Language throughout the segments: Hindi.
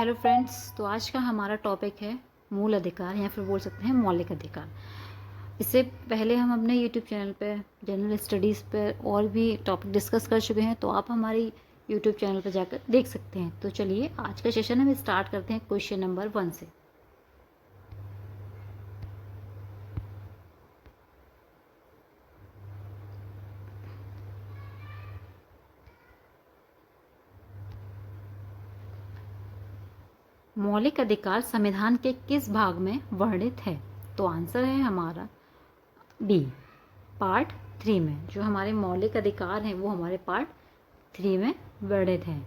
हेलो फ्रेंड्स, तो आज का हमारा टॉपिक है मूल अधिकार या फिर बोल सकते हैं मौलिक अधिकार। इससे पहले हम अपने यूट्यूब चैनल पे जनरल स्टडीज़ पे और भी टॉपिक डिस्कस कर चुके हैं, तो आप हमारी यूट्यूब चैनल पर जाकर देख सकते हैं। तो चलिए आज का सेशन हम स्टार्ट करते हैं क्वेश्चन नंबर 1 से। मौलिक अधिकार संविधान के किस भाग में वर्णित है? तो आंसर है हमारा डी, पार्ट 3 में। जो हमारे मौलिक अधिकार हैं वो हमारे पार्ट 3 में वर्णित हैं।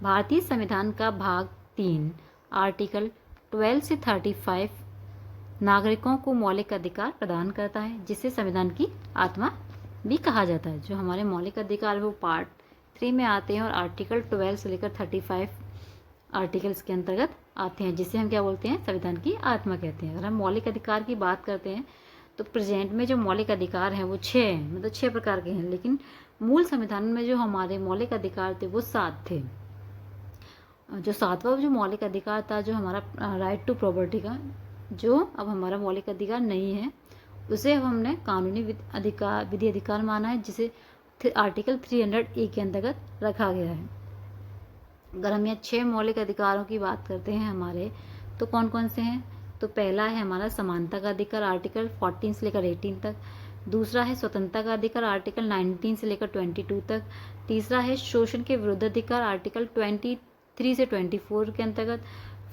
भारतीय संविधान का भाग 3 आर्टिकल 12 से 35 नागरिकों को मौलिक अधिकार प्रदान करता है, जिसे संविधान की आत्मा भी कहा जाता है। जो हमारे मौलिक अधिकार वो पार्ट 3 में आते हैं और आर्टिकल 12 से लेकर 35 आर्टिकल्स के अंतर्गत आते हैं, जिसे हम क्या बोलते हैं, संविधान की आत्मा कहते हैं। अगर हम मौलिक अधिकार की बात करते हैं तो प्रेजेंट में जो मौलिक अधिकार हैं वो 6 हैं, मतलब 6 प्रकार के हैं, लेकिन मूल संविधान में जो हमारे मौलिक अधिकार थे वो 7 थे। जो 7वां जो मौलिक अधिकार था, जो हमारा राइट टू प्रॉपर्टी का, जो अब हमारा मौलिक अधिकार नहीं है, उसे अब हमने कानूनी विधि अधिकार माना है, जिसे आर्टिकल 300A के अंतर्गत रखा गया है। अगर हम यहाँ 6 मौलिक अधिकारों की बात करते हैं हमारे, तो कौन कौन से हैं? तो पहला है हमारा समानता का अधिकार, आर्टिकल 14 से लेकर 18 तक। दूसरा है स्वतंत्रता का अधिकार, आर्टिकल 19 से लेकर 22 तक। तीसरा है शोषण के विरुद्ध अधिकार, आर्टिकल 23 से 24 के अंतर्गत।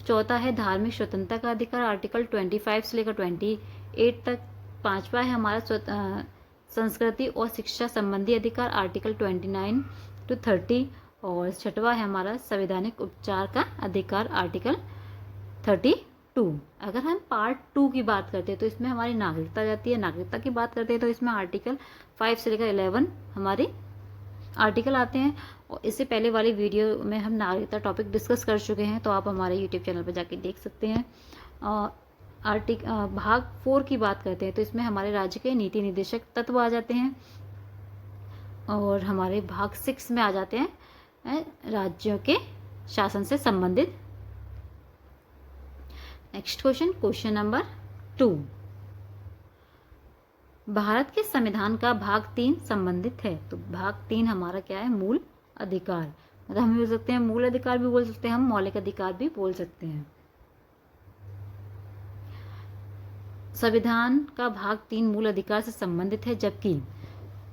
चौथा है धार्मिक स्वतंत्रता का अधिकार, आर्टिकल 25 से लेकर 28 तक। पांचवा है हमारा संस्कृति और शिक्षा संबंधी अधिकार, आर्टिकल 29 to 30। और छठवां है हमारा संवैधानिक उपचार का अधिकार, आर्टिकल 32। अगर हम पार्ट 2 की बात करते हैं तो इसमें हमारी नागरिकता जाती है। नागरिकता की बात करते हैं तो इसमें आर्टिकल 5 से लेकर 11 हमारे आर्टिकल आते हैं। और इससे पहले वाली वीडियो में हम नागरिकता टॉपिक डिस्कस कर चुके हैं, तो आप हमारे यूट्यूब चैनल पर जाके देख सकते हैं। भाग 4 की बात करते हैं तो इसमें हमारे राज्य के नीति निर्देशक तत्व आ जाते हैं, और हमारे भाग 6 में आ जाते हैं राज्यों के शासन से संबंधित। Next question number 2। भारत के संविधान का भाग 3 संबंधित है। तो भाग 3 हमारा क्या है? मूल अधिकार। मतलब हम बोल सकते हैं मूल अधिकार भी बोल सकते हैं, हम मौलिक अधिकार भी बोल सकते हैं। संविधान का भाग 3 मूल अधिकार से संबंधित है, जबकि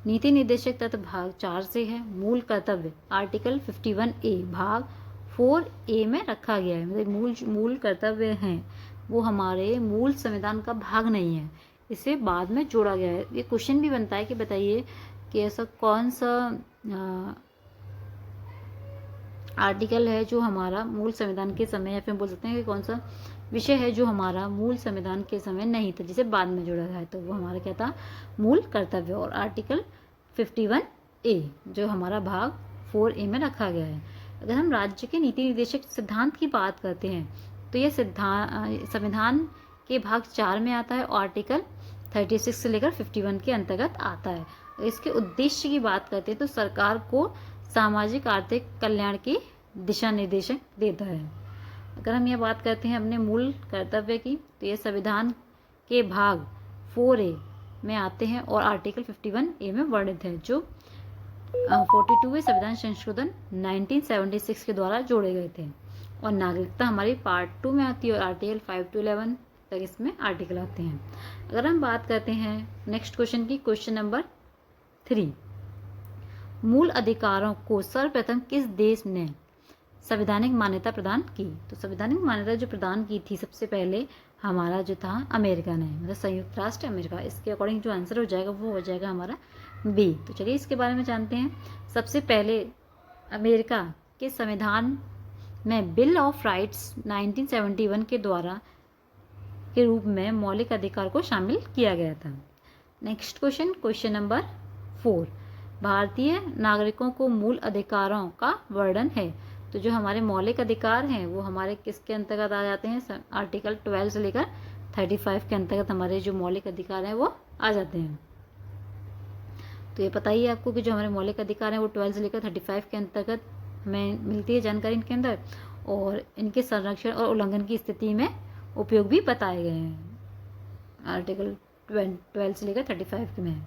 नीति निर्देशक तत्व भाग 4 से है। मूल कर्तव्य आर्टिकल 51A भाग 4A में रखा गया है। मतलब मूल कर्तव्य हैं वो हमारे मूल संविधान का भाग नहीं है, इसे बाद में जोड़ा गया है। ये क्वेश्चन भी बनता है कि बताइए कि ऐसा कौन सा आर्टिकल है जो हमारा मूल संविधान के समय, या फिर बोल सकते हैं कि कौन सा विषय है जो हमारा मूल संविधान के समय नहीं था, जिसे बाद में जोड़ा गया है। तो वो हमारा क्या था? मूल कर्तव्य। और आर्टिकल 51A जो हमारा भाग 4A में रखा गया है। अगर हम राज्य के नीति निर्देशक सिद्धांत की बात करते हैं तो यह सिद्धांत संविधान के भाग 4 में आता है और आर्टिकल 36 से लेकर 51 के अंतर्गत आता है। इसके उद्देश्य की बात करते हैं तो सरकार को सामाजिक आर्थिक कल्याण की दिशा निर्देशन देता है। अगर हम यह बात करते हैं अपने मूल कर्तव्य की, तो ये संविधान के भाग 4A में आते हैं और आर्टिकल 51A में वर्णित है, जो 42वें संविधान संशोधन 1976 के द्वारा जोड़े गए थे। और नागरिकता हमारी पार्ट 2 में आती है और आर्टिकल 5 to 11 तक इसमें आर्टिकल आते हैं। अगर हम बात करते हैं नेक्स्ट क्वेश्चन की, क्वेश्चन नंबर 3। मूल अधिकारों को सर्वप्रथम किस देश ने संवैधानिक मान्यता प्रदान की? तो संवैधानिक मान्यता जो प्रदान की थी सबसे पहले हमारा जो था अमेरिका ने, मतलब संयुक्त राष्ट्र अमेरिका। इसके अकॉर्डिंग जो आंसर हो जाएगा वो हो जाएगा हमारा बी। तो चलिए इसके बारे में जानते हैं। सबसे पहले अमेरिका के संविधान में बिल ऑफ राइट्स 1971 के द्वारा के रूप में मौलिक अधिकार को शामिल किया गया था। Next question number 4। भारतीय नागरिकों को मूल अधिकारों का वर्णन है। तो जो हमारे मौलिक अधिकार हैं वो हमारे किसके अंतर्गत आ जाते हैं? आर्टिकल 12 से लेकर 35 के अंतर्गत हमारे जो मौलिक अधिकार हैं वो आ जाते हैं। तो ये पता ही है आपको कि जो हमारे मौलिक अधिकार हैं वो 12 से लेकर 35 के अंतर्गत हमें मिलती है जानकारी इनके अंदर। और इनके संरक्षण और उल्लंघन की स्थिति में उपयोग भी बताए गए हैं। आर्टिकल 12 से लेकर 35 में।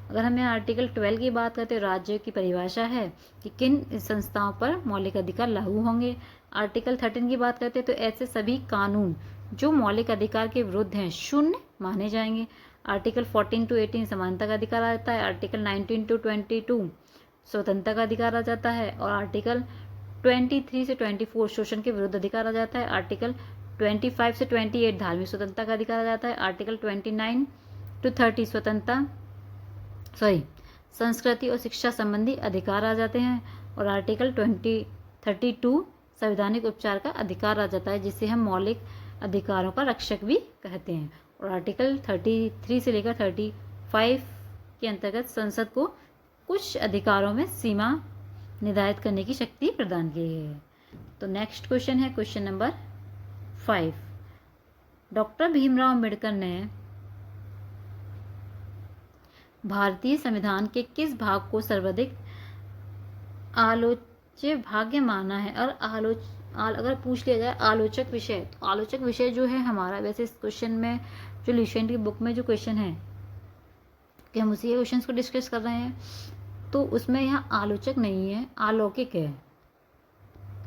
अगर हम यहाँ आर्टिकल 12 की बात करते हैं, राज्य की परिभाषा है कि किन संस्थाओं पर मौलिक अधिकार लागू होंगे। आर्टिकल 13 की बात करते हैं तो ऐसे सभी कानून जो मौलिक अधिकार के विरुद्ध हैं शून्य माने जाएंगे। आर्टिकल 14 to 18 समानता का अधिकार आ जाता है। आर्टिकल 19 to 22 स्वतंत्रता का अधिकार आ जाता है। और आर्टिकल 23 से 24 शोषण के विरुद्ध अधिकार आ जाता है। आर्टिकल 25 से 28 धार्मिक स्वतंत्रता का अधिकार आ जाता है। आर्टिकल 29 to 30 संस्कृति और शिक्षा संबंधी अधिकार आ जाते हैं। और आर्टिकल 32 संवैधानिक उपचार का अधिकार आ जाता है, जिसे हम मौलिक अधिकारों का रक्षक भी कहते हैं। और आर्टिकल 33 से लेकर 35 के अंतर्गत संसद को कुछ अधिकारों में सीमा निर्धारित करने की शक्ति प्रदान की है। तो नेक्स्ट क्वेश्चन है question number 5। Doctor Bhimrao Ambedkar ने भारतीय संविधान के किस भाग को सर्वाधिक आलोच्य भाग्य माना है? और अगर पूछ लिया जाए आलोचक विषय, तो आलोचक विषय जो है हमारा, वैसे इस क्वेश्चन में जो लिशन की बुक में जो क्वेश्चन है कि हम उसी क्वेश्चन को डिस्कस कर रहे हैं, तो उसमें यहाँ आलोचक नहीं है, अलौकिक है,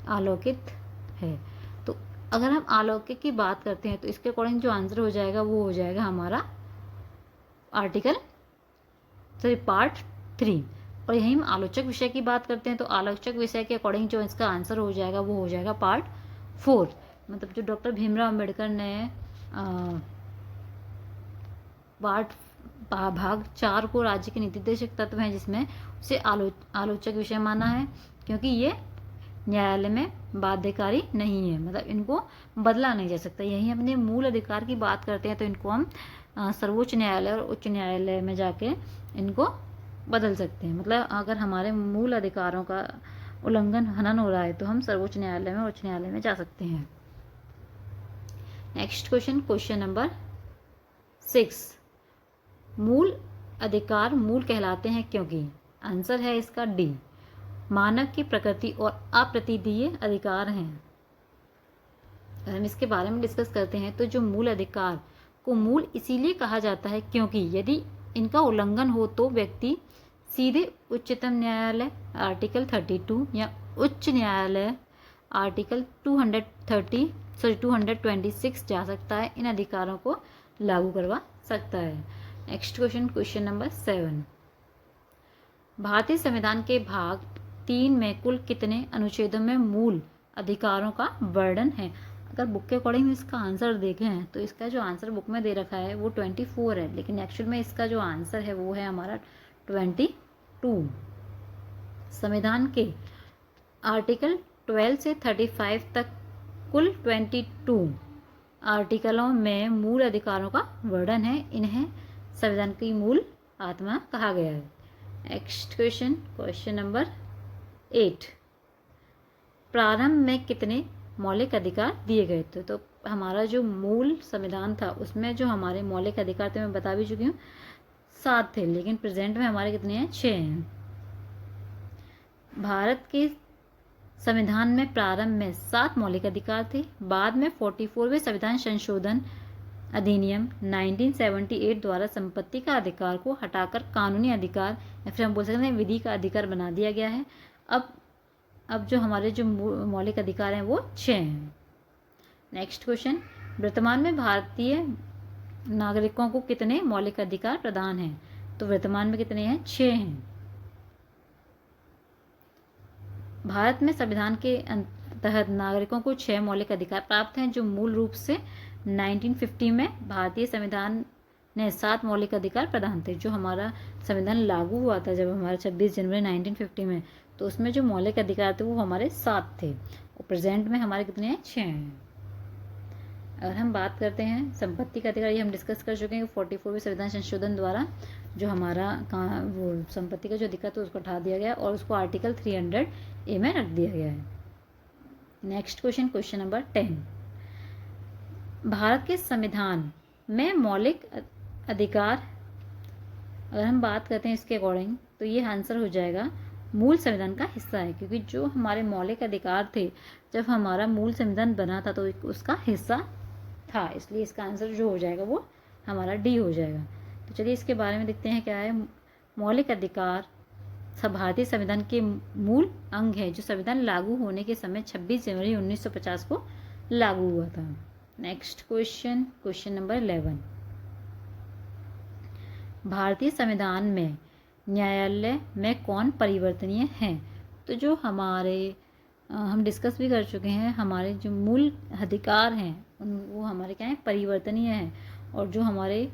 अलौकिक है। तो अगर हम अलौकिक की बात करते हैं तो इसके अकॉर्डिंग जो आंसर हो जाएगा वो हो जाएगा हमारा पार्ट 3। और यहीं हम आलोचक विषय की बात करते हैं तो आलोचक विषय के अकॉर्डिंग जो इसका आंसर हो जाएगा वो हो जाएगा पार्ट 4। मतलब जो डॉक्टर भीमराव अम्बेडकर ने भाग 4 को राज्य के नीति निर्देशक तत्व हैं जिसमें उसे आलोचक विषय माना है, क्योंकि ये न्यायालय में बाध्यकारी नहीं है, मतलब इनको बदला नहीं जा सकता। यहीं अपने मूल अधिकार की बात करते हैं तो इनको हम सर्वोच्च न्यायालय और उच्च न्यायालय में जाके इनको बदल सकते हैं। मतलब अगर हमारे मूल अधिकारों का उल्लंघन हनन हो रहा है तो हम सर्वोच्च न्यायालय में और उच्च न्यायालय में जा सकते हैं। Next question, question number 6। मूल अधिकार मूल कहलाते हैं क्योंकि आंसर है इसका डी, मानव की प्रकृति और अप्रतिदीय अधिकार हैं। अगर हम इसके बारे में डिस्कस करते हैं तो जो मूल अधिकार को मूल इसीलिए कहा जाता है क्योंकि यदि इनका उल्लंघन हो तो व्यक्ति सीधे उच्चतम न्यायालय आर्टिकल 32 या उच्च न्यायालय आर्टिकल 226 जा सकता है, इन अधिकारों को लागू करवा सकता है। Next question, question number 7। भारतीय संविधान के भाग 3 में कुल कितने अनुच्छेदों में मूल अधिकारों का वर्णन है? अगर बुक के अकॉर्डिंग इसका आंसर देखें तो इसका जो आंसर बुक में दे रखा है वो 24 है, लेकिन एक्चुअल में इसका जो आंसर है वो है हमारा 22। संविधान के आर्टिकल 12 से 35 तक कुल 22 आर्टिकलों में मूल अधिकारों का वर्णन है। इन्हें संविधान की मूल आत्मा कहा गया है। Next question, question number 8। प्रारंभ में कितने मौलिक अधिकार दिए गए थे? तो हमारा जो मूल संविधान था उसमें जो हमारे मौलिक अधिकार थे मैं बता भी चुकी हूँ 7 थे, लेकिन प्रेजेंट में हमारे कितने हैं? 6 हैं। भारत के संविधान में प्रारंभ में 7 मौलिक अधिकार थे। बाद में 44वें संविधान संशोधन अधिनियम 1978 द्वारा संपत्ति का अधिकार को हटाकर कानूनी अधिकार या फिर हम बोल सकते हैं विधि का अधिकार बना दिया गया है। अब जो हमारे जो मौलिक अधिकार हैं वो 6 हैं। नेक्स्ट क्वेश्चन, वर्तमान में भारतीय नागरिकों को कितने मौलिक अधिकार प्रदान हैं? तो वर्तमान में कितने हैं? 6 हैं। भारत में संविधान के तहत नागरिकों को 6 मौलिक अधिकार प्राप्त हैं, जो मूल रूप से 1950 में भारतीय संविधान ने 7 मौलिक अधिकार प्रदान थे। जो हमारा संविधान लागू हुआ था जब हमारा 26 जनवरी 1950 में, तो उसमें जो मौलिक अधिकार थे वो हमारे 7 थे और प्रेजेंट में हमारे कितने हैं? 6 हैं। अगर हम बात करते हैं संपत्ति का अधिकार, ये हम डिस्कस कर चुके हैं कि 44वें संविधान संशोधन द्वारा जो हमारा वो संपत्ति का जो अधिकार था उसको हटा दिया गया और उसको आर्टिकल 300A में रख दिया गया है। Next question, question number 10। Bharat के संविधान में मौलिक अधिकार अगर हम बात करते हैं इसके अकॉर्डिंग तो ये आंसर हो जाएगा मूल संविधान का हिस्सा है, क्योंकि जो हमारे मौलिक अधिकार थे जब हमारा मूल संविधान बना था तो उसका हिस्सा था, इसलिए इसका आंसर जो हो जाएगा वो हमारा डी हो जाएगा। तो चलिए इसके बारे में देखते हैं क्या है। मौलिक अधिकार भारतीय संविधान के मूल अंग है जो संविधान लागू होने के समय 26 जनवरी 1950 को लागू हुआ था। Next question, question number 11। भारतीय संविधान में न्यायालय में कौन परिवर्तनीय हैं? तो जो हमारे हम डिस्कस भी कर चुके हैं, हमारे जो मूल अधिकार हैं वो हमारे क्या हैं, परिवर्तनीय हैं। और जो हमारे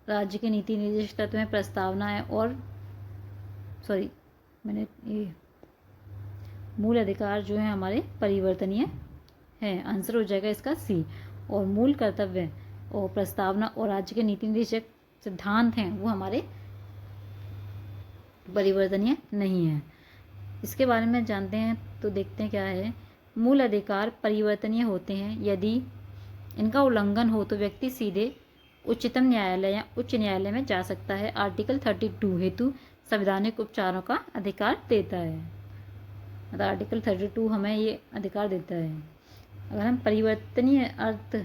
राज्य के नीति निर्देशक तत्व में प्रस्तावना है और ये मूल अधिकार जो है हमारे परिवर्तनीय है, आंसर हो जाएगा इसका सी। और मूल कर्तव्य और प्रस्तावना और राज्य के नीति निर्देशक सिद्धांत हैं वो हमारे परिवर्तनीय नहीं है। इसके बारे में जानते हैं तो देखते हैं क्या है। मूल अधिकार परिवर्तनीय होते हैं यदि इनका उल्लंघन हो तो व्यक्ति सीधे उच्चतम न्यायालय या उच्च न्यायालय में जा सकता है। आर्टिकल 32 हेतु संवैधानिक उपचारों का अधिकार देता है, मतलब आर्टिकल 32 हमें ये अधिकार देता है। अगर हम परिवर्तनीय अर्थ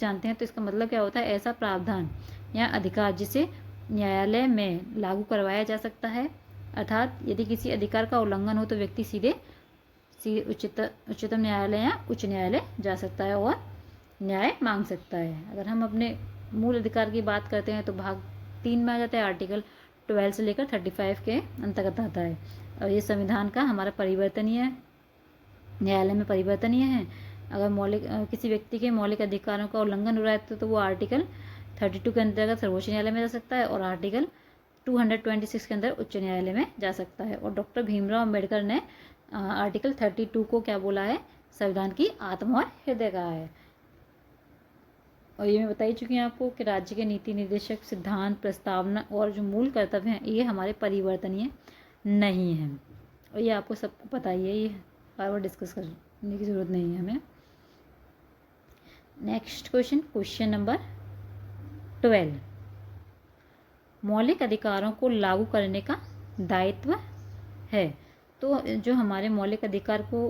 जानते हैं तो इसका मतलब क्या होता है, ऐसा प्रावधान या अधिकार जिसे न्यायालय में लागू करवाया जा सकता है, अर्थात यदि किसी अधिकार का उल्लंघन हो तो व्यक्ति सीधे उच्चतम न्यायालय या उच्च न्यायालय जा सकता है और न्याय मांग सकता है। अगर हम अपने मूल अधिकार की बात करते हैं तो भाग 3 में आ जाता है, आर्टिकल 12 से लेकर 35 के अंतर्गत आता है। और ये संविधान का हमारा परिवर्तनीय न्यायालय में परिवर्तनीय है। अगर किसी व्यक्ति के मौलिक अधिकारों का उल्लंघन हो रहा है तो वो आर्टिकल 32 के अंतर्गत सर्वोच्च न्यायालय में जा सकता है और आर्टिकल 226 के अंदर उच्च न्यायालय में जा सकता है। और डॉक्टर भीमराव अम्बेडकर ने आर्टिकल 32 को क्या बोला है, संविधान की आत्मा और हृदय कहा है। और ये मैं बता ही चुकी हूँ आपको कि राज्य के नीति निर्देशक सिद्धांत, प्रस्तावना और जो मूल कर्तव्य हैं ये हमारे परिवर्तनीय नहीं हैं। और ये आपको सबको पता ही है, ये बार बार डिस्कस करने की ज़रूरत नहीं है हमें। Next question, question number 12। मौलिक अधिकारों को लागू करने का दायित्व है। तो जो हमारे मौलिक अधिकार को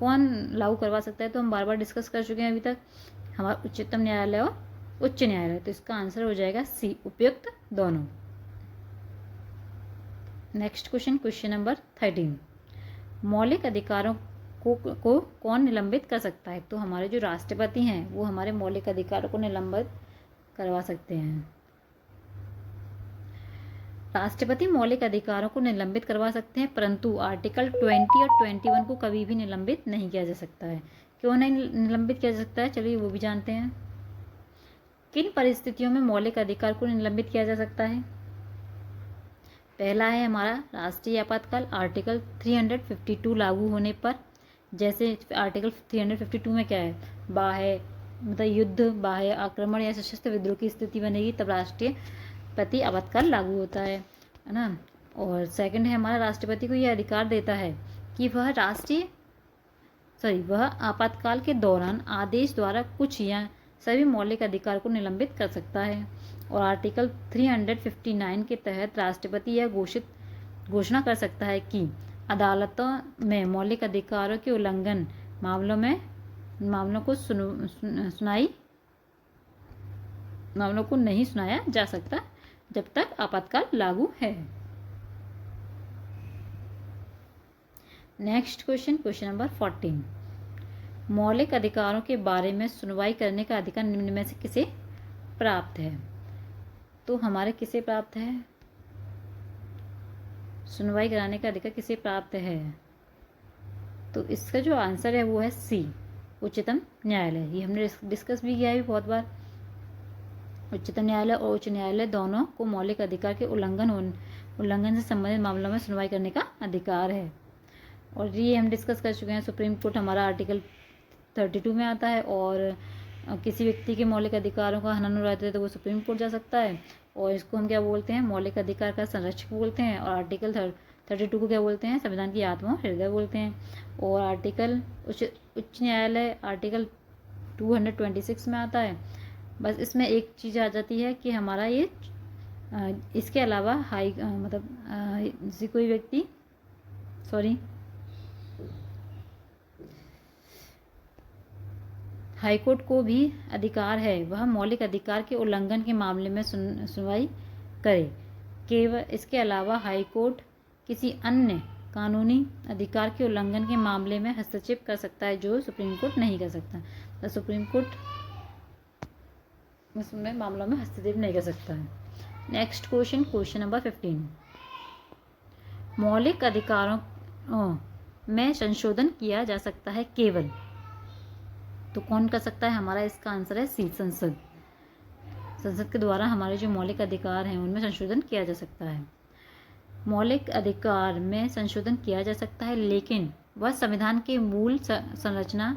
कौन लागू करवा सकता है, तो हम बार बार डिस्कस कर चुके हैं अभी तक, हमारा उच्चतम न्यायालय और उच्च न्यायालय। तो इसका आंसर हो जाएगा सी, उपयुक्त दोनों। Next question, question number 13। मौलिक अधिकारों को कौन निलंबित कर सकता है? तो हमारे जो राष्ट्रपति हैं वो हमारे मौलिक अधिकारों को निलंबित करवा सकते हैं। राष्ट्रपति मौलिक अधिकारों को निलंबित करवा सकते हैं, परंतु आर्टिकल 20 और 21 को कभी भी निलंबित नहीं किया जा सकता है। क्यों नहीं निलंबित किया जा सकता है, चलिए वो भी जानते हैं। किन परिस्थितियों में मौलिक अधिकार को निलंबित किया जा सकता है? पहला है हमारा राष्ट्रीय आपातकाल, आर्टिकल 352 लागू होने पर। जैसे आर्टिकल 352 में क्या है, मतलब युद्ध, बाह्य आक्रमण या सशस्त्र विद्रोह की स्थिति बनेगी तब राष्ट्रपति आपातकाल लागू होता है ना। और सेकंड है हमारा राष्ट्रपति को यह अधिकार देता है कि वह आपातकाल के दौरान आदेश द्वारा कुछ या सभी मौलिक अधिकार को निलंबित कर सकता है। और आर्टिकल 359 के तहत राष्ट्रपति यह घोषणा कर सकता है कि अदालतों में मौलिक अधिकारों के उल्लंघन मामलों को नहीं सुनाया जा सकता जब तक आपातकाल लागू है। Next question, question number 14। मौलिक अधिकारों के बारे में सुनवाई करने का अधिकार निम्न में से किसे प्राप्त है? तो हमारे किसे प्राप्त है, सुनवाई कराने का अधिकार किसे प्राप्त है? तो इसका जो आंसर है वो है सी, उच्चतम न्यायालय। ये हमने डिस्कस भी किया है बहुत बार। उच्चतम न्यायालय और उच्च न्यायालय दोनों को मौलिक अधिकार के उल्लंघन से संबंधित मामलों में सुनवाई करने का अधिकार है। और ये हम डिस्कस कर चुके हैं। सुप्रीम कोर्ट हमारा आर्टिकल 32 में आता है और किसी व्यक्ति के मौलिक अधिकारों का हनन हो रहा है तो वो सुप्रीम कोर्ट जा सकता है। और इसको हम क्या बोलते हैं, मौलिक अधिकार का संरक्षक बोलते हैं। और आर्टिकल 32 को क्या बोलते हैं, संविधान की आत्मा हृदय बोलते हैं। और आर्टिकल उच्च न्यायालय आर्टिकल 226 में आता है। बस इसमें एक चीज़ आ जाती है कि हमारा ये इसके अलावा जैसे कोई व्यक्ति हाईकोर्ट को भी अधिकार है वह मौलिक अधिकार के उल्लंघन के मामले में सुनवाई करे। केवल इसके अलावा हाईकोर्ट किसी अन्य कानूनी अधिकार के उल्लंघन के मामले में हस्तक्षेप कर सकता है जो सुप्रीम कोर्ट नहीं कर सकता। तो सुप्रीम कोर्ट इसमें मामलों में हस्तक्षेप नहीं कर सकता है। Next question number 15। मौलिक अधिकारों में संशोधन किया जा सकता है केवल, तो कौन कर सकता है? हमारा इसका आंसर है सी, संसद। संसद के द्वारा हमारे जो मौलिक अधिकार हैं उनमें संशोधन किया जा सकता है। मौलिक अधिकार में संशोधन किया जा सकता है लेकिन वह संविधान के मूल संरचना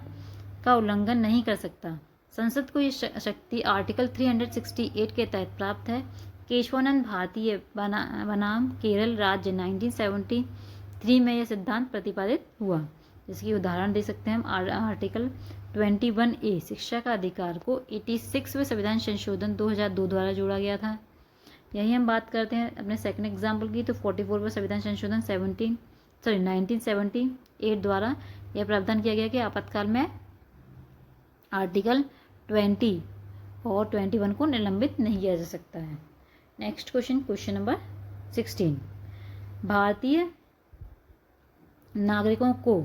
का उल्लंघन नहीं कर सकता। संसद को ये शक्ति आर्टिकल 368 के तहत प्राप्त है। केशवानंद भारतीय बनाम केरल राज्य 1973 में यह सिद्धांत प्रतिपादित हुआ। जिसकी उदाहरण दे सकते हैं हम आर्टिकल 21A शिक्षा का अधिकार को 86वें संविधान संशोधन 2002 द्वारा जोड़ा गया था। यही हम बात करते हैं अपने सेकंड एग्जाम्पल की, तो 44वें संविधान संशोधन 1978 द्वारा यह प्रावधान किया गया कि आपातकाल में आर्टिकल 20 और 21 को निलंबित नहीं किया जा सकता है। Next question number 16। भारतीय नागरिकों को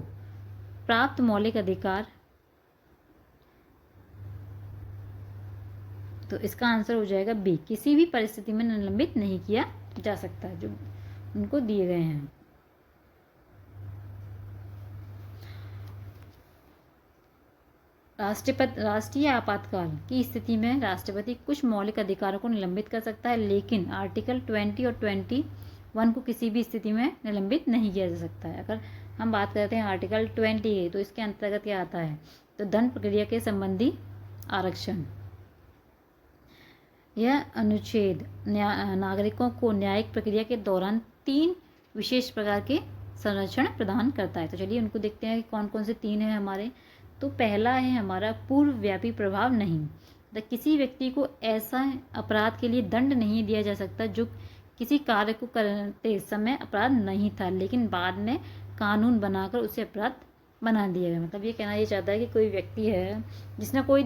प्राप्त मौलिक अधिकार, तो इसका आंसर हो जाएगा बी, किसी भी परिस्थिति में निलंबित नहीं किया जा सकता जो उनको दिए गए हैं। राष्ट्रीय आपातकाल की स्थिति में राष्ट्रपति कुछ मौलिक अधिकारों को निलंबित कर सकता है लेकिन आर्टिकल 20 और 21 को किसी भी स्थिति में निलंबित नहीं किया जा सकता है। अगर हम बात करते हैं आर्टिकल 20 तो इसके अंतर्गत क्या आता है? तो दंड प्रक्रिया के संबंधी आरक्षण। यह अनुच्छेद नागरिकों को न्यायिक प्रक्रिया के दौरान 3 विशेष प्रकार के संरक्षण प्रदान करता है। तो चलिए उनको देखते हैं कि कौन कौन से 3 हैं हमारे। तो पहला है हमारा पूर्वव्यापी प्रभाव नहीं। तो किसी व्यक्ति को ऐसा अपराध के लिए दंड नहीं दिया जा सकता जो किसी कार्य को करते समय अपराध नहीं था लेकिन बाद में कानून बनाकर उसे अपराध बना दिया गया। मतलब ये कहना ये चाहता है कि कोई व्यक्ति है जिसने कोई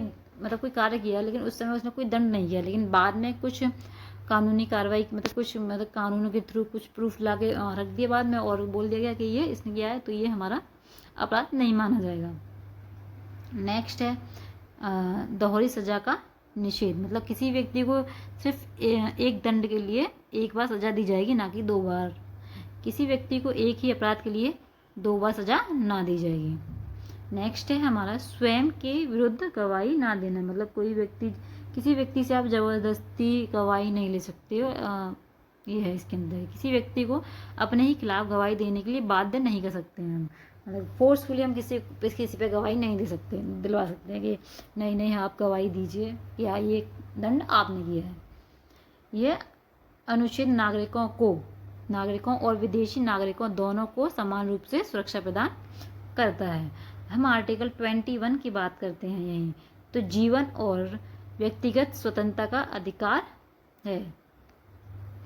कार्य किया लेकिन उस समय उसने कोई दंड नहीं किया लेकिन बाद में कुछ कानूनी कार्रवाई कानूनों के थ्रू कुछ प्रूफ ला के रख दिया बाद में और बोल दिया गया कि ये इसने किया है तो ये हमारा अपराध नहीं माना जाएगा। नेक्स्ट है दोहरी सजा का निषेध। मतलब किसी व्यक्ति को सिर्फ एक दंड के लिए एक बार सजा दी जाएगी ना कि 2 बार। किसी व्यक्ति को एक ही अपराध के लिए 2 बार सजा ना दी जाएगी। नेक्स्ट है हमारा स्वयं के विरुद्ध गवाही ना देना। मतलब किसी व्यक्ति से आप ज़बरदस्ती गवाही नहीं ले सकते हो। ये है इसके अंदर किसी व्यक्ति को अपने ही खिलाफ गवाही देने के लिए बाध्य नहीं कर सकते हैं हम। मतलब फोर्सफुली हम किसी पे गवाही नहीं दे सकते, दिलवा सकते हैं कि नहीं आप गवाही दीजिए कि हाँ ये दंड आपने किया है। ये अनुच्छेद नागरिकों और विदेशी नागरिकों दोनों को समान रूप से सुरक्षा प्रदान करता है। हम आर्टिकल 21 की बात करते हैं यहीं, तो जीवन और व्यक्तिगत स्वतंत्रता का अधिकार है।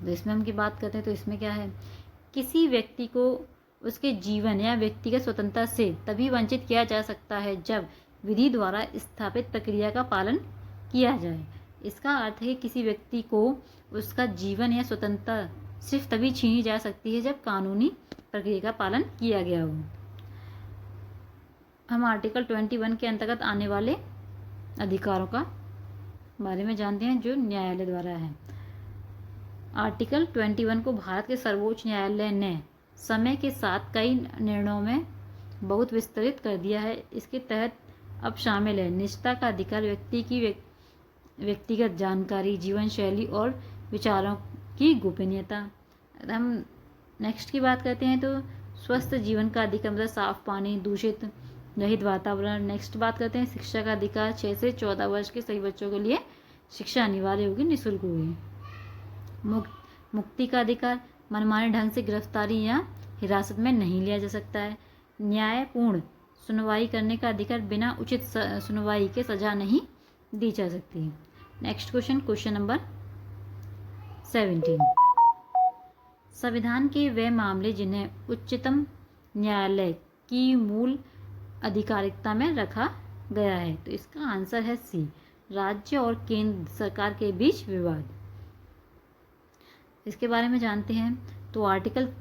तो इसमें हम की बात करते हैं तो इसमें क्या है? किसी व्यक्ति को उसके जीवन या व्यक्तिगत स्वतंत्रता से तभी वंचित किया जा सकता है जब विधि द्वारा स्थापित प्रक्रिया का पालन किया जाए। इसका अर्थ है किसी व्यक्ति को उसका जीवन या स्वतंत्रता सिर्फ तभी छीनी जा सकती है जब कानूनी प्रक्रिया का पालन किया गया हो। हम आर्टिकल 21 के अंतर्गत आने वाले अधिकारों का बारे में जानते हैं जो न्यायालय द्वारा है। आर्टिकल 21 को भारत के सर्वोच्च न्यायालय ने समय के साथ कई निर्णयों में बहुत विस्तृत कर दिया है। इसके तहत अब शामिल है निजता का अधिकार, व्यक्ति की व्यक्तिगत जानकारी, जीवन शैली और विचारों की गोपनीयता। हम नेक्स्ट की बात करते हैं तो स्वस्थ जीवन का अधिकार, मतलब साफ पानी, दूषित रहित वातावरण। नेक्स्ट बात करते हैं शिक्षा का अधिकार, 6 से 14 वर्ष के सभी बच्चों के लिए शिक्षा अनिवार्य होगी, निःशुल्क होगी। मुक्ति का अधिकार, मनमाने ढंग से गिरफ्तारी या हिरासत में नहीं लिया जा सकता है। न्यायपूर्ण सुनवाई करने का अधिकार, बिना उचित सुनवाई के सजा नहीं दी जा सकती। Next question number 17। संविधान के वे मामले जिन्हें उच्चतम न्यायालय की मूल अधिकारिकता में रखा गया है। तो इसका आंसर है सी, राज्य और केंद्र सरकार के बीच विवाद। इसके बारे में जानते हैं। तो आर्टिकल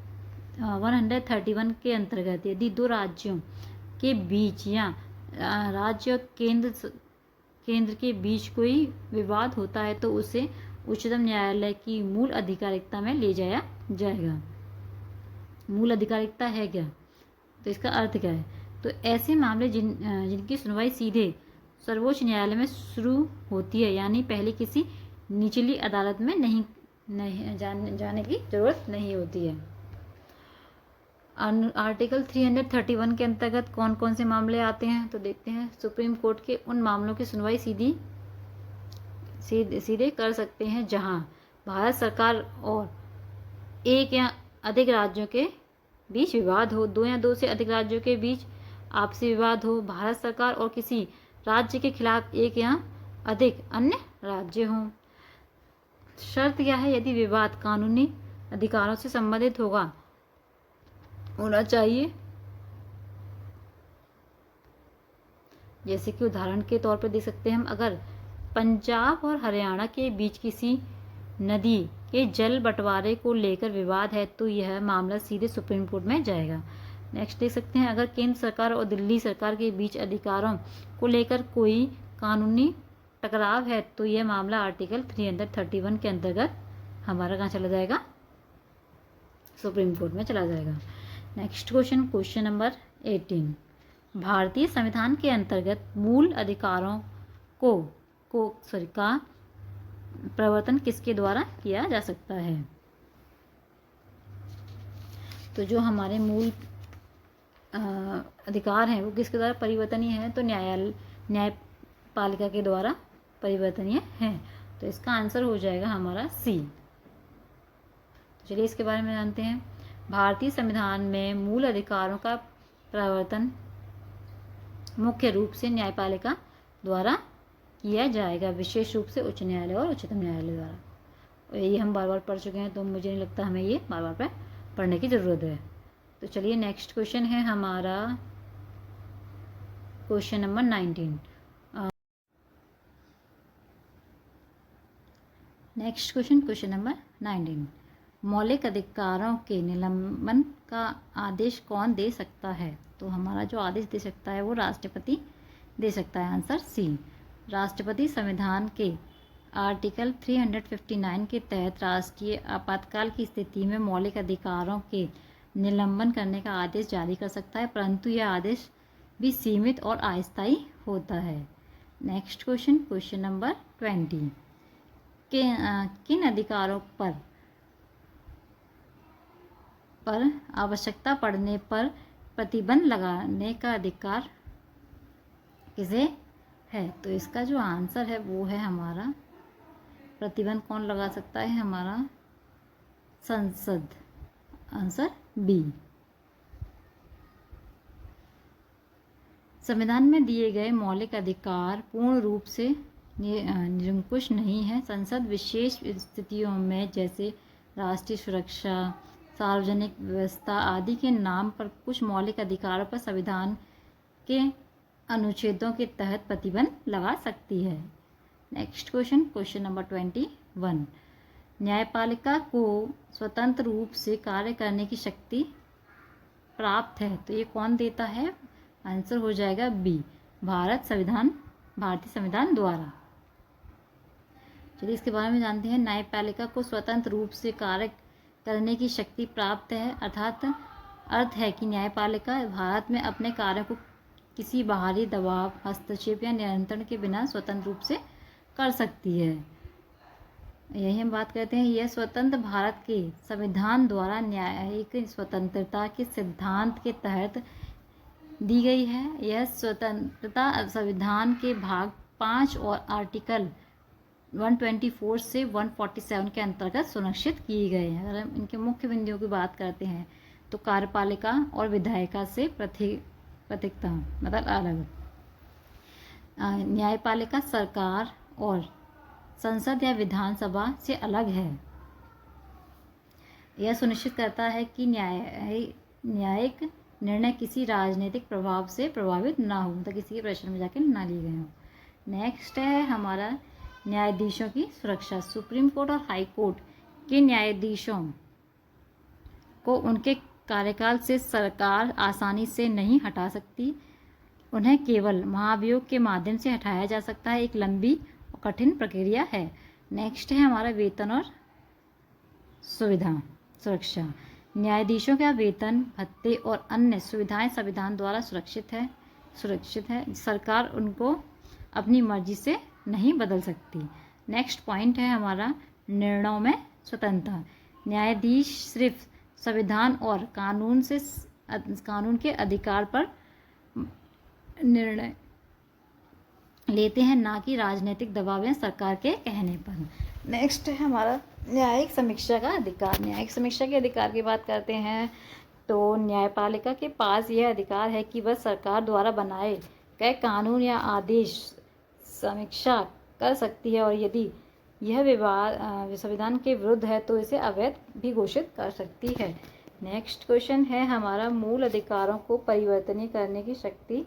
131 के अंतर्गत यदि दो राज्यों के बीच या राज्य और केंद्र के बीच कोई विवाद होता है तो उसे उच्चतम न्यायालय की मूल अधिकारिकता में ले जाया जाएगा। मूल अधिकारिकता है क्या, तो इसका अर्थ क्या है? तो ऐसे मामले जिनकी सुनवाई सीधे सर्वोच्च न्यायालय में शुरू होती है, यानी पहले किसी निचली अदालत में नहीं जाने की जरूरत नहीं होती है। आर्टिकल 331 के अंतर्गत कौन कौन से मामले आते हैं? तो देखते हैं। सुप्रीम कोर्ट के उन मामलों की सुनवाई सीधे कर सकते हैं जहां भारत सरकार और एक या अधिक राज्यों के बीच विवाद हो, दो या दो से अधिक राज्यों के बीच आपसी विवाद हो, भारत सरकार और किसी राज्य के खिलाफ एक या अधिक अन्य राज्य हों। शर्त क्या है? यदि विवाद कानूनी अधिकारों से संबंधित होना चाहिए। जैसे कि उदाहरण के तौर पर देख सकते हैं हम, अगर पंजाब और हरियाणा के बीच किसी नदी के जल बंटवारे को लेकर विवाद है तो यह मामला सीधे सुप्रीम कोर्ट में जाएगा। नेक्स्ट देख सकते हैं, अगर केंद्र सरकार और दिल्ली सरकार के बीच अधिकारों को लेकर कोई कानूनी टकराव है तो यह मामला आर्टिकल 331 के अंतर्गत हमारा कहाँ चला जाएगा? सुप्रीम कोर्ट में चला जाएगा। Next question number 18। भारतीय संविधान के अंतर्गत मूल अधिकारों का प्रवर्तन किसके द्वारा किया जा सकता है? तो जो हमारे मूल अधिकार हैं वो किसके द्वारा परिवर्तनीय है? तो न्यायपालिका के द्वारा परिवर्तनीय है। तो इसका आंसर हो जाएगा हमारा सी। तो चलिए इसके बारे में जानते हैं। भारतीय संविधान में मूल अधिकारों का प्रवर्तन मुख्य रूप से न्यायपालिका द्वारा किया जाएगा, विशेष रूप से उच्च न्यायालय और उच्चतम न्यायालय द्वारा। ये हम बार बार पढ़ चुके हैं तो मुझे नहीं लगता हमें ये बार बार पढ़ने की ज़रूरत है। तो चलिए नेक्स्ट क्वेश्चन है हमारा question number 19। Next question number 19। मौलिक अधिकारों के निलंबन का आदेश कौन दे सकता है? तो हमारा जो आदेश दे सकता है वो राष्ट्रपति दे सकता है। आंसर सी, राष्ट्रपति संविधान के आर्टिकल 359 के तहत राष्ट्रीय आपातकाल की स्थिति में मौलिक अधिकारों के निलंबन करने का आदेश जारी कर सकता है, परंतु यह आदेश भी सीमित और अस्थायी होता है। Next question number 20। किन अधिकारों पर आवश्यकता पड़ने पर प्रतिबंध लगाने का अधिकार किसे है? तो इसका जो आंसर है वो है हमारा, प्रतिबंध कौन लगा सकता है? हमारा संसद। Answer B. संविधान में दिए गए मौलिक अधिकार पूर्ण रूप से निरंकुश नहीं है। संसद विशेष स्थितियों में जैसे राष्ट्रीय सुरक्षा, सार्वजनिक व्यवस्था आदि के नाम पर कुछ मौलिक अधिकारों पर संविधान के अनुच्छेदों के तहत प्रतिबंध लगा सकती है। Next question number 21। न्यायपालिका को स्वतंत्र रूप से कार्य करने की शक्ति प्राप्त है, तो ये कौन देता है? आंसर हो जाएगा बी, भारतीय संविधान द्वारा। चलिए इसके बारे में जानते हैं। न्यायपालिका को स्वतंत्र रूप से कार्य करने की शक्ति प्राप्त है, अर्थात अर्थ है कि न्यायपालिका भारत में अपने कार्यों को किसी बाहरी दबाव, हस्तक्षेप या नियंत्रण के बिना स्वतंत्र रूप से कर सकती है। यही हम बात करते हैं। यह स्वतंत्र भारत के संविधान द्वारा न्यायिक स्वतंत्रता के सिद्धांत के तहत दी गई है। यह स्वतंत्रता संविधान के भाग 5 और आर्टिकल 124 से 147 के अंतर्गत सुनिश्चित किए गए हैं। अगर हम इनके मुख्य बिंदुओं की बात करते हैं तो कार्यपालिका और विधायिका से पृथकता मतलब अलग। न्यायपालिका सरकार और संसद या विधानसभा से अलग है। यह सुनिश्चित करता है कि न्यायिक निर्णय किसी राजनीतिक प्रभाव से प्रभावित ना हो, मतलब किसी के प्रेशर में जाके ना लिए गए हों। नेक्स्ट है हमारा न्यायाधीशों की सुरक्षा। सुप्रीम कोर्ट और हाई कोर्ट के न्यायाधीशों को उनके कार्यकाल से सरकार आसानी से नहीं हटा सकती। उन्हें केवल महाभियोग के माध्यम से हटाया जा सकता है। एक लंबी और कठिन प्रक्रिया है। नेक्स्ट है हमारा वेतन और सुरक्षा। न्यायाधीशों का वेतन, भत्ते और अन्य सुविधाएं संविधान द्वारा सुरक्षित है। सरकार उनको अपनी मर्जी से नहीं बदल सकती। नेक्स्ट पॉइंट है हमारा निर्णयों में स्वतंत्रता। न्यायाधीश सिर्फ संविधान और कानून के अधिकार पर निर्णय लेते हैं, ना कि राजनीतिक दबाव या सरकार के कहने पर। नेक्स्ट है हमारा न्यायिक समीक्षा का अधिकार। न्यायिक समीक्षा के अधिकार की बात करते हैं तो न्यायपालिका के पास यह अधिकार है कि वह सरकार द्वारा बनाए गए कानून या आदेश समीक्षा कर सकती है, और यदि यह विवाद संविधान के विरुद्ध है तो इसे अवैध भी घोषित कर सकती है। नेक्स्ट क्वेश्चन है हमारा मूल अधिकारों को परिवर्तनीय करने की शक्ति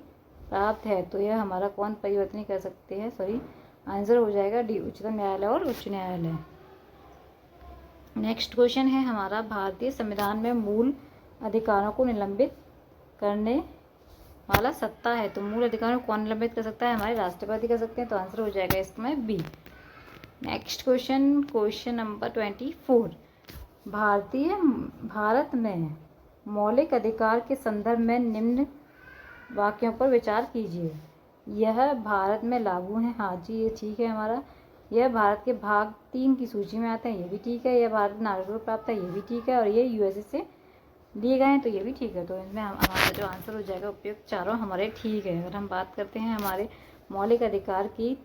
प्राप्त है, तो यह हमारा कौन परिवर्तनीय कर सकते हैं? आंसर हो जाएगा डी, उच्चतम न्यायालय और उच्च न्यायालय। नेक्स्ट क्वेश्चन है हमारा भारतीय संविधान में मूल अधिकारों को निलंबित करने वाला सत्ता है, तो मूल अधिकारों को कौन निलंबित कर सकता है? हमारे राष्ट्रपति कर सकते हैं, तो आंसर हो जाएगा इसमें B. Next question number 24। Bharat में मौलिक अधिकार के संदर्भ में निम्न वाक्यों पर विचार कीजिए। यह भारत में लागू है, हाँ जी ये ठीक है हमारा। यह भारत के भाग 3 की सूची में आते हैं, ये भी ठीक है। यह भारत नागरिकता प्राप्त है, ये भी ठीक है। और ये यूएसए से लिए गए हैं, तो ये भी ठीक है। तो इसमें हमारा जो आंसर हो जाएगा उपयुक्त चारों हमारे ठीक है। अगर हम बात करते हैं हमारे मौलिक अधिकार की,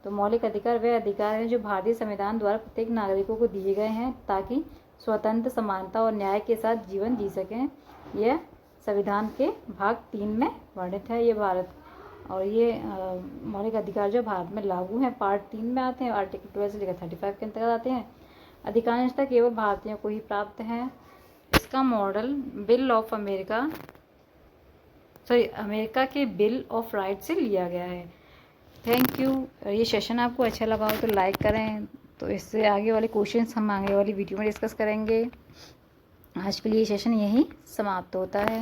तो मौलिक अधिकार वह अधिकार हैं जो भारतीय संविधान द्वारा प्रत्येक नागरिकों को दिए गए हैं ताकि स्वतंत्र, समानता और न्याय के साथ जीवन जी सकें। यह संविधान के भाग 3 में वर्णित है। ये भारत और ये मौलिक अधिकार जो भारत में लागू हैं पार्ट 3 में आते हैं, आर्टिकल 12 से लेकर 35 के अंतर्गत आते हैं। अधिकांशतः केवल भारतीयों को ही प्राप्त है। इसका मॉडल अमेरिका के बिल ऑफ राइट से लिया गया है। Thank you. ये सेशन आपको अच्छा लगा हो तो लाइक करें, तो इससे आगे वाले क्वेश्चंस हम आगे वाली वीडियो में डिस्कस करेंगे। आज के लिए सेशन यहीं समाप्त होता है।